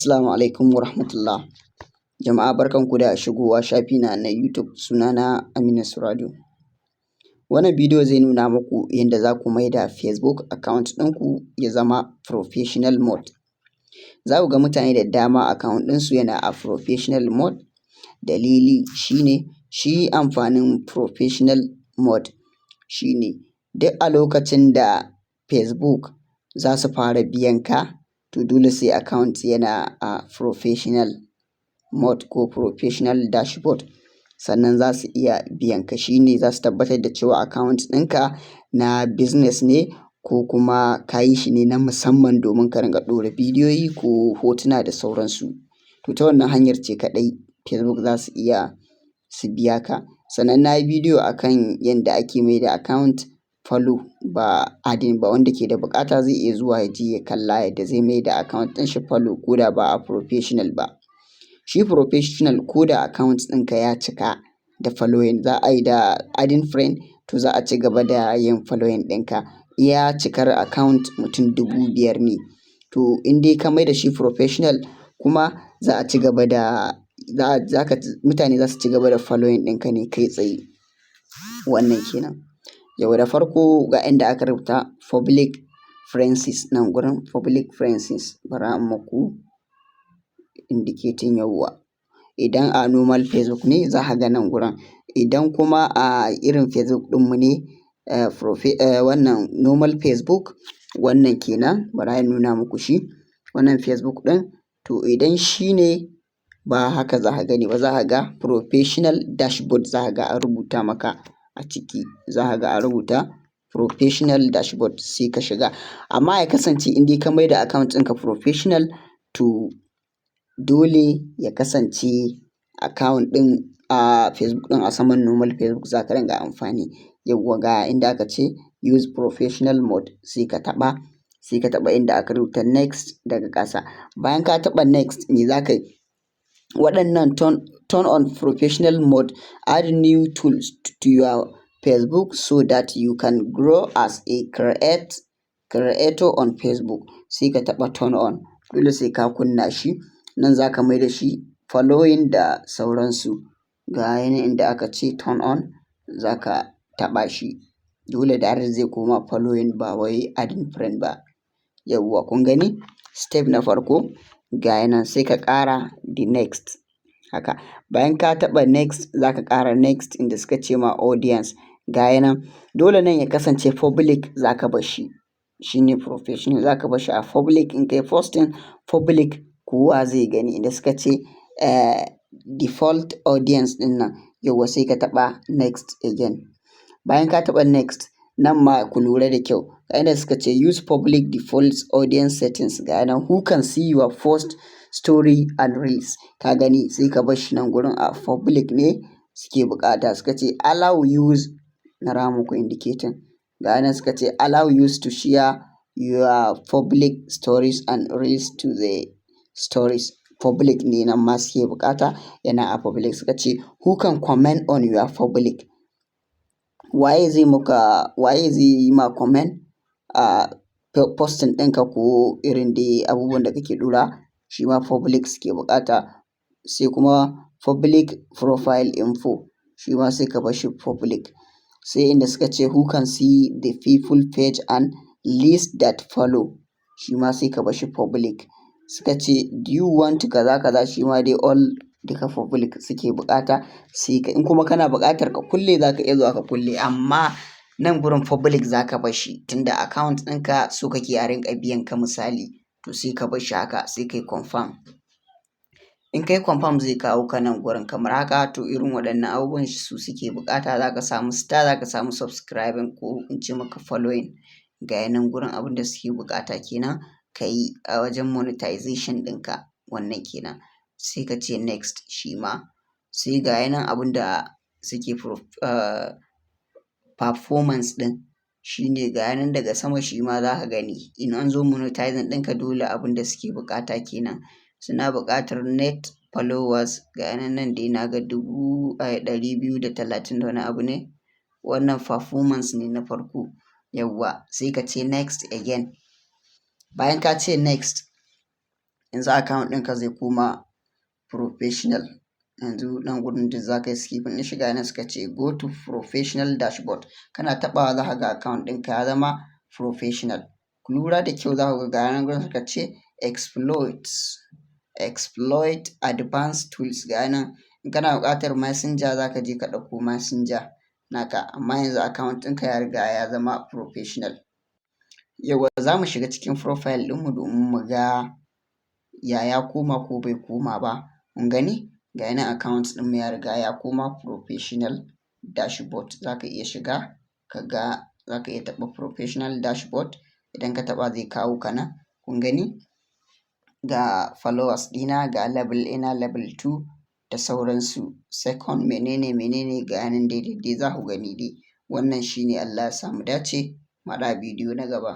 Assalamu alaikum wa rahmatullah. Jama'a barkanku da shigowa shafina na YouTube, sunana Aminu Suraju. Wannan bidiyo zai nuna muku yadda za ku maida Facebook account ɗinku ya zama professional mode. Za ku ga mutane da dama account ɗinsu yana a professional mode. Dalili shine shi amfanin professional mode shine duk a lokacin da Facebook za su fara biyan ka, to dole sai account yana a professional mode ko professional dashboard, sannan za su iya biyan ka. Shi ne za su tabbatar da cewa account ɗinka na business ne ko kuma ka yi shi ne na musamman domin ka rinƙa ɗora bidiyoyi ko hotuna da sauransu. To ta wannan hanyar ce kaɗai Facebook za su iya su biya ka. Sannan na yi bidiyo akan yadda ake maida account follow ba adding ba, wanda ke da buƙata zai iya zuwa ya je ya kalla yadda zai maida account ɗin shi follow ko da ba a professional ba. Shi professional ko da account ɗinka ya cika da following, za a yi da adding friend, to za a ci gaba da yin following ɗinka. Iya cikar account mutum 5,000 ne. To in dai ka maida shi professional kuma za a ci gaba da mutane za su ci gaba da following ɗinka ne kai tsaye. Wannan kenan. Yau da farko ga inda aka rubuta public friends nan gurin public friends, bara in muku indicating yawwa. Idan a normal Facebook ne za ka ga nan gurin. Idan kuma a irin Facebook ɗinmu ne wannan normal Facebook, wannan kenan, bara in nuna muku shi. Wannan Facebook ɗin, to idan shi ne ba haka za ka gani ba, za ka ga professional dashboard za ka ga an rubuta maka a ciki. Za ka ga an rubuta professional dashboard, sai ka shiga. Amma ya kasance in dai ka maida account ɗinka professional, to dole ya kasance account ɗin a Facebook ɗin a saman normal Facebook za ka ringa amfani. Yawwa ga inda aka ce use professional mode, sai ka taɓa inda aka rubuta next daga ƙasa. Bayan ka taɓa next, me za ka yi? Waɗannan turn on professional mode, add new tools to your Facebook so that you can grow as a creator on Facebook. Sai ka taɓa turn on, dole sai ka kunna shi. Nan za ka maida shi following da sauransu. Ga yana inda aka ce turn on, za ka taɓa shi. Dole direct zai koma following ba wai adding friend ba. Yawwa kun gani? Step na farko ga nan, sai ka ƙara the next. Haka. Bayan ka taɓa next, za ka ƙara next inda suka ce ma audience. Ga nan, dole nan ya kasance public za ka bar shi. Shi ne professional, za ka bar shi a public. In kai posting public, kowa zai gani inda suka ce default audience ɗin nan. Yawwa sai ka taɓa next again. Bayan ka taɓa next, nan ma ku lura da kyau. Ga inda suka ce use public default audience settings. Ga nan who can see your post, story and reels. Ka gani, sai ka bar shi nan gurin a public ne suke buƙata. Suka ce allow use, na muku indicating. Ga nan suka ce allow use to share your public stories and reels to the stories. Public ne nan ma suke buƙata, yana a public. Suka ce who can comment on your public. Waye zai yi ma comment a posting ɗinka ko irin dai abubuwan da kake ɗora, shi ma public suke buƙata. Sai kuma public profile info, shi ma sai ka bar shi public. Sai inda suka ce who can see the people page and list that follow, shi ma sai ka bar shi public. Suka ce do you want kaza, shi ma dai all duka public suke buƙata. Sai in kuma kana buƙatar ka kulle, za ka iya zuwa ka kulle, amma nan gurin public za ka bar shi tunda account ɗinka so kake a rinƙa biyan ka misali, to sai ka bar shi haka, sai kai confirm. In kai confirm zai kawo ka nan gurin kamar haka. To irin waɗannan abubuwan su suke buƙata. Za ka samu star, za ka samu subscribing ko in ce maka following. Ga nan gurin abin da suke buƙata kenan ka yi a wajen monetization ɗinka. Wannan kenan. Sai ka ce next shi ma. Sai ga nan abin da suke performance ɗin, shi ne ga nan daga sama, shi ma za ka gani. In an zo monetizing ɗinka, dole abin da suke buƙata kenan. Suna buƙatar net followers. Ga nan dai na ga 230 da wani abu ne. Wannan performance ne na farko. Yawwa sai ka ce next again. Bayan ka ce next, yanzu account ɗinka zai koma professional. Yanzu nan gurin duk za ka yi skipping ɗin shi ga nan suka ce go to professional dashboard, kana taɓawa za ka ga account ɗinka ya zama professional. Ku lura da kyau za ku ga ga nan gurin suka ce exploit advanced tools, ga nan in kana buƙatar messenger za ka je ka ɗauko messenger naka, amma yanzu account ɗinka ya riga ya zama professional. Yauwa za mu shiga cikin profile ɗinmu domin mu ga ya koma ko bai koma ba. Kun gani ga yana account ɗinmu ya riga ya koma professional dashboard. Za ka iya shiga ka ga, za ka iya taɓa professional dashboard, idan ka taɓa zai kawo ka nan. Kun gani ga followers ɗina, ga level ɗina level 2 da sauransu. Second menene ga nan dai za ku gani dai. Wannan shine, Allah ya sa mu dace. Mu haɗu a bidiyo na gaba.